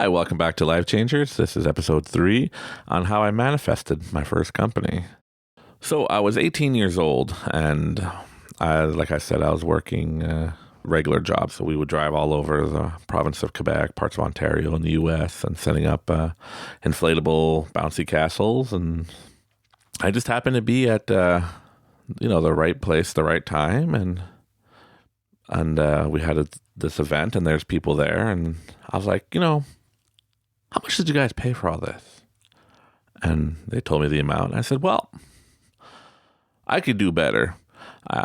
Hi, welcome back to Life Changers. This is episode 3 on how I manifested my first company. So I was 18 years old, and like I said, I was working regular jobs. So we would drive all over the province of Quebec, parts of Ontario in the U.S., and setting up inflatable bouncy castles. And I just happened to be at the right place, the right time, and we had this event, and there's people there, and I was like, how much did you guys pay for all this? And they told me the amount. And I said, well, I could do better.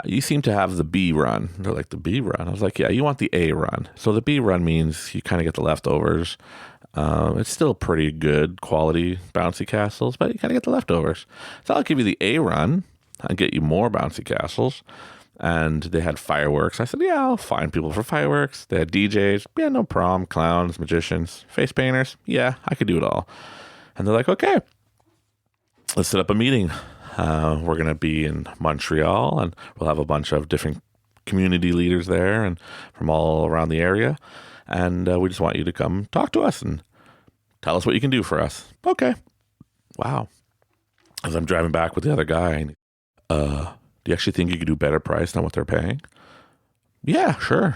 You seem to have the B run. They're like, the B run? I was like, yeah, you want the A run. So the B run means you kind of get the leftovers. It's still pretty good quality bouncy castles, but you kind of get the leftovers. So I'll give you the A run and get you more bouncy castles. And they had fireworks. I said, yeah, I'll find people for fireworks. They had DJs. Yeah, no problem. Clowns, magicians, face painters. Yeah, I could do it all. And they're like, okay, let's set up a meeting. We're going to be in Montreal, and we'll have a bunch of different community leaders there and from all around the area. And we just want you to come talk to us and tell us what you can do for us. Okay. Wow. As I'm driving back with the other guy, do you actually think you could do better price than what they're paying? Yeah, sure.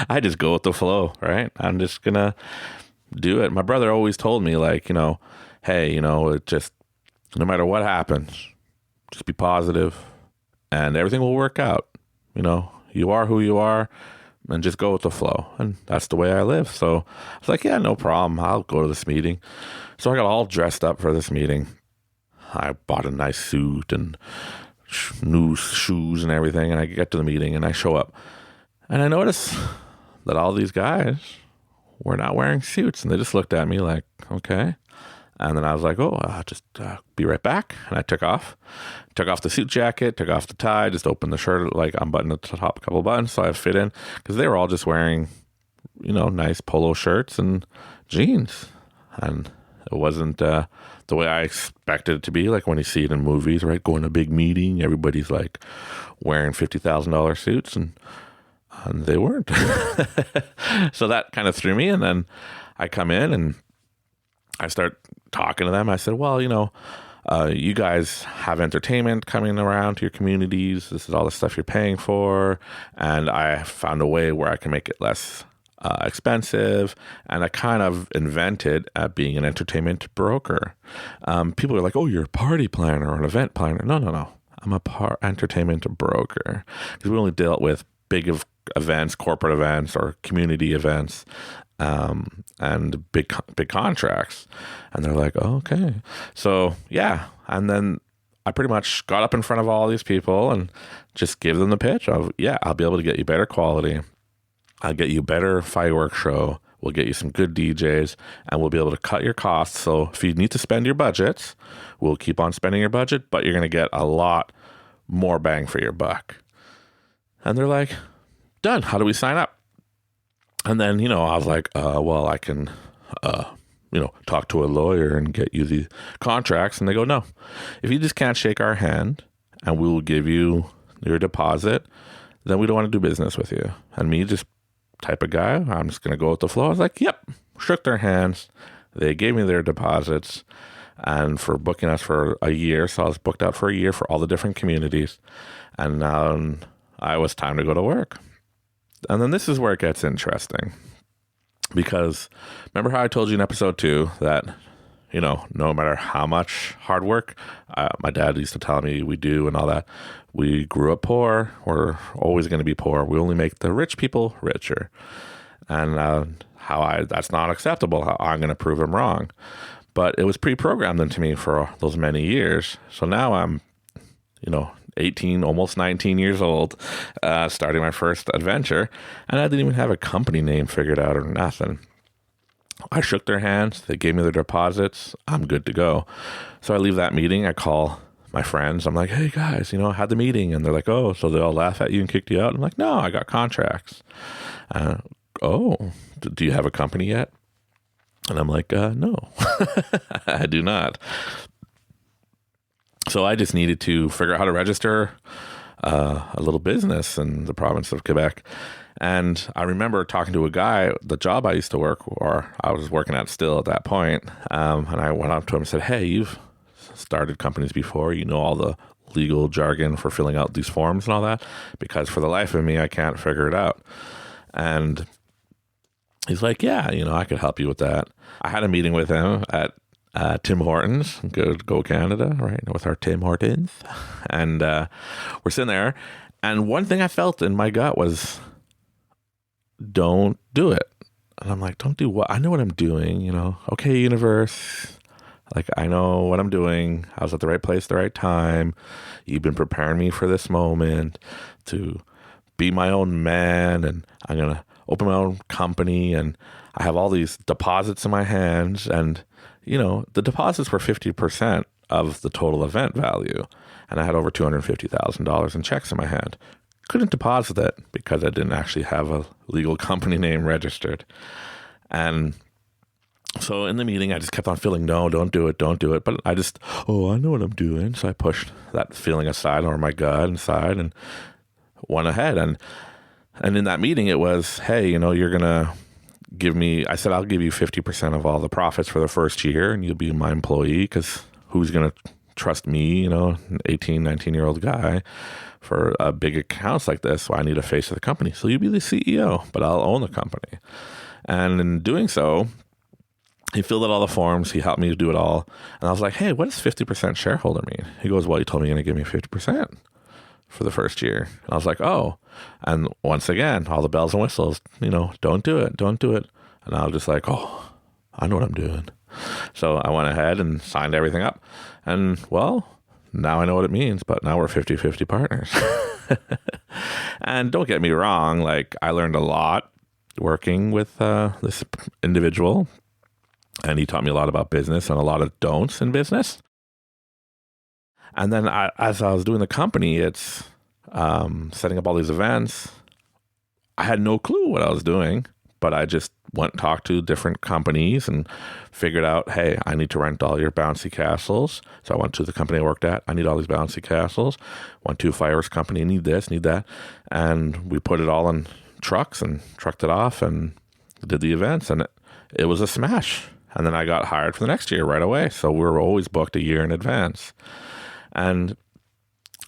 I just go with the flow, right? I'm just going to do it. My brother always told me, like, hey, it just, no matter what happens, just be positive and everything will work out. You are who you are, and just go with the flow. And that's the way I live. So I was like, yeah, no problem. I'll go to this meeting. So I got all dressed up for this meeting. I bought a nice suit and new shoes and everything, and I get to the meeting and I show up and I notice that all these guys were not wearing suits, and they just looked at me like, okay. And then I was like, oh, I'll just be right back. And I took off the suit jacket, took off the tie, just opened the shirt, like unbuttoned the top couple buttons so I fit in, because they were all just wearing nice polo shirts and jeans, and it wasn't the way I expected it to be, like when you see it in movies, right? Going to a big meeting, everybody's like wearing $50,000 suits, and they weren't. So that kind of threw me. And then I come in and I start talking to them. I said, well, you guys have entertainment coming around to your communities. This is all the stuff you're paying for. And I found a way where I can make it less expensive, and I kind of invented being an entertainment broker. People are like, oh, you're a party planner or an event planner. No. I'm a entertainment broker, because we only dealt with big events, corporate events, or community events, and big contracts. And they're like, oh, okay. So yeah. And then I pretty much got up in front of all these people and just gave them the pitch of, yeah, I'll be able to get you better quality. I'll get you a better fireworks show. We'll get you some good DJs, and we'll be able to cut your costs. So if you need to spend your budgets, we'll keep on spending your budget, but you're going to get a lot more bang for your buck. And they're like, done. How do we sign up? And then, I was like, well, I can, talk to a lawyer and get you the contracts. And they go, no, if you just can't shake our hand and we will give you your deposit, then we don't want to do business with you. And me, just type of guy, I'm just going to go with the flow. I was like, yep, shook their hands. They gave me their deposits, and for booking us for a year. So I was booked out for a year for all the different communities. And now I was time to go to work. And then this is where it gets interesting, because remember how I told you in episode 2 that, no matter how much hard work my dad used to tell me we do and all that, we grew up poor. We're always going to be poor. We only make the rich people richer. And that's not acceptable. How I'm going to prove them wrong. But it was pre-programmed into me for those many years. So now I'm, 18, almost 19 years old, starting my first adventure. And I didn't even have a company name figured out or nothing. I shook their hands. They gave me their deposits. I'm good to go. So I leave that meeting. I call my friends. I'm like, hey guys, I had the meeting. And they're like, oh, so they all laugh at you and kicked you out? I'm like, no, I got contracts. Oh, do you have a company yet? And I'm like, no, I do not. So I just needed to figure out how to register a little business in the province of Quebec. And I remember talking to a guy, the job I used to work, or I was working at still at that point. And I went up to him and said, hey, you've started companies before. You know all the legal jargon for filling out these forms and all that? Because for the life of me, I can't figure it out. And he's like, yeah, I could help you with that. I had a meeting with him at Tim Hortons, go Canada, right, with our Tim Hortons. And we're sitting there. And one thing I felt in my gut was, don't do it. And I'm like, don't do what? I know what I'm doing, Okay, universe. Like, I know what I'm doing. I was at the right place at the right time. You've been preparing me for this moment to be my own man. And I'm going to open my own company. And I have all these deposits in my hands. And, the deposits were 50% of the total event value. And I had over $250,000 in checks in my hand. Couldn't deposit it because I didn't actually have a legal company name registered. And so in the meeting, I just kept on feeling, no, don't do it. But I just, I know what I'm doing. So I pushed that feeling aside, or my gut inside, and went ahead. And in that meeting, it was, hey, you're going to give me, I said, I'll give you 50% of all the profits for the first year, and you'll be my employee, because who's going to trust me, an 18, 19-year-old guy for a big accounts like this? So I need a face of the company. So you be the CEO, but I'll own the company. And in doing so, he filled out all the forms. He helped me to do it all. And I was like, hey, what does 50% shareholder mean? He goes, well, you told me you're going to give me 50% for the first year. And I was like, oh. And once again, all the bells and whistles, don't do it. And I was just like, oh, I know what I'm doing. So I went ahead and signed everything up. And, well, now I know what it means, but now we're 50-50 partners. And don't get me wrong, like, I learned a lot working with this individual. And he taught me a lot about business and a lot of don'ts in business. And then as I was doing the company, it's setting up all these events. I had no clue what I was doing, but I just went and talked to different companies and figured out, hey, I need to rent all your bouncy castles. So I went to the company I worked at. I need all these bouncy castles. Went to a fireworks company, need this, need that. And we put it all in trucks and trucked it off and did the events. And it was a smash. And then I got hired for the next year right away. So we were always booked a year in advance. And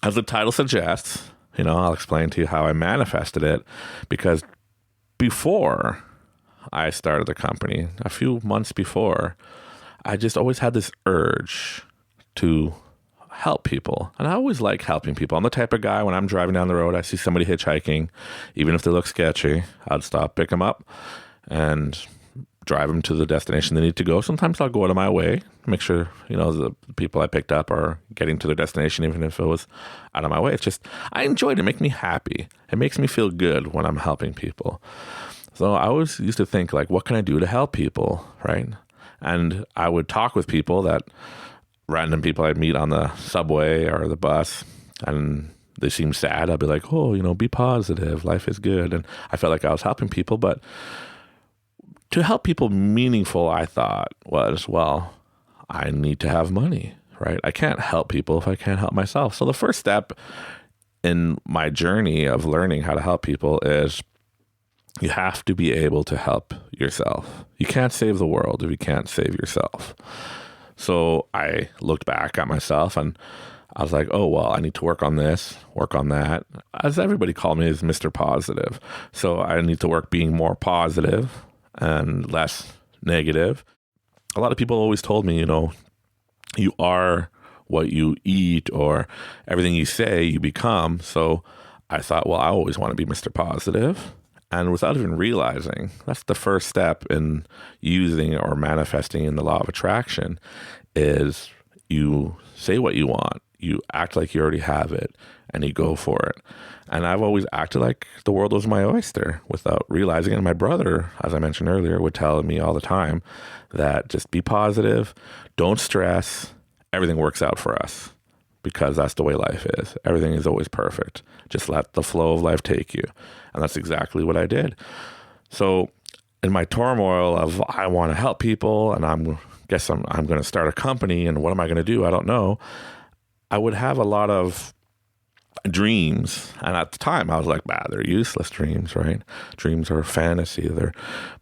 as the title suggests, I'll explain to you how I manifested it. Because before I started the company, a few months before, I just always had this urge to help people. And I always like helping people. I'm the type of guy, when I'm driving down the road, I see somebody hitchhiking, even if they look sketchy, I'd stop, pick them up, and drive them to the destination they need to go. Sometimes I'll go out of my way, make sure, the people I picked up are getting to their destination, even if it was out of my way. It's just, I enjoy it. It makes me happy. It makes me feel good when I'm helping people. So I always used to think, like, what can I do to help people, right? And I would talk with people, random people I'd meet on the subway or the bus, and they seem sad. I'd be like, be positive. Life is good. And I felt like I was helping people, but to help people meaningful, I thought was, well, I need to have money, right? I can't help people if I can't help myself. So the first step in my journey of learning how to help people is you have to be able to help yourself. You can't save the world if you can't save yourself. So I looked back at myself and I was like, oh, well, I need to work on this, work on that. As everybody called me, is Mr. Positive. So I need to work being more positive and less negative. A lot of people always told me, you are what you eat, or everything you say, you become. So I thought, well, I always want to be Mr. Positive. And without even realizing, that's the first step in using or manifesting in the law of attraction, is you say what you want, you act like you already have it, and you go for it. And I've always acted like the world was my oyster without realizing it. And my brother, as I mentioned earlier, would tell me all the time that just be positive, don't stress, everything works out for us, because that's the way life is. Everything is always perfect. Just let the flow of life take you. And that's exactly what I did. So in my turmoil of, I want to help people, and I'm going to start a company, and what am I going to do? I don't know. I would have a lot of dreams. And at the time I was like, they're useless dreams, right? Dreams are fantasy.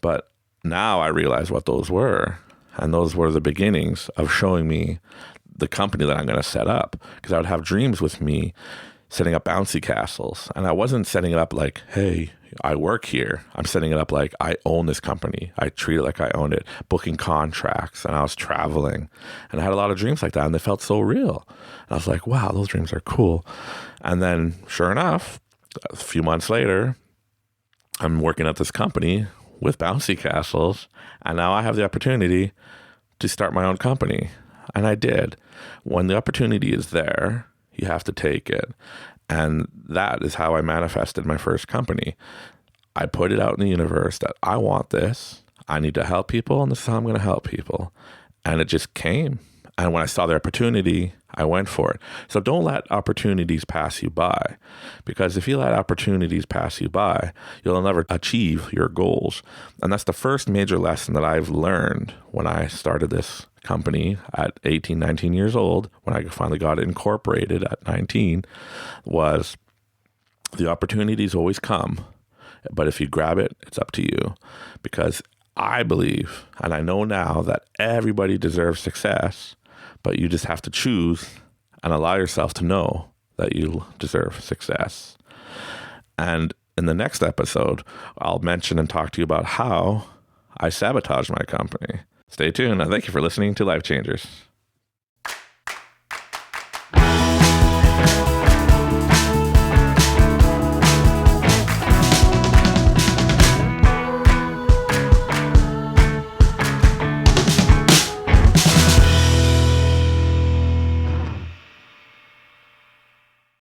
But now I realize what those were. And those were the beginnings of showing me the company that I'm going to set up. Because I would have dreams with me setting up bouncy castles. And I wasn't setting it up like, hey, I work here. I'm setting it up like I own this company. I treat it like I owned it, booking contracts, and I was traveling. And I had a lot of dreams like that, and they felt so real. And I was like, wow, those dreams are cool. And then sure enough, a few months later, I'm working at this company with bouncy castles, and now I have the opportunity to start my own company. And I did. When the opportunity is there, you have to take it. And that is how I manifested my first company. I put it out in the universe that I want this. I need to help people, and this is how I'm going to help people. And it just came. And when I saw the opportunity, I went for it. So don't let opportunities pass you by, because if you let opportunities pass you by, you'll never achieve your goals. And that's the first major lesson that I've learned when I started this company at 18, 19 years old, when I finally got it incorporated at 19, was the opportunities always come. But if you grab it, it's up to you. Because I believe, and I know now, that everybody deserves success, but you just have to choose and allow yourself to know that you deserve success. And in the next episode, I'll mention and talk to you about how I sabotaged my company. Stay tuned, and thank you for listening to Life Changers.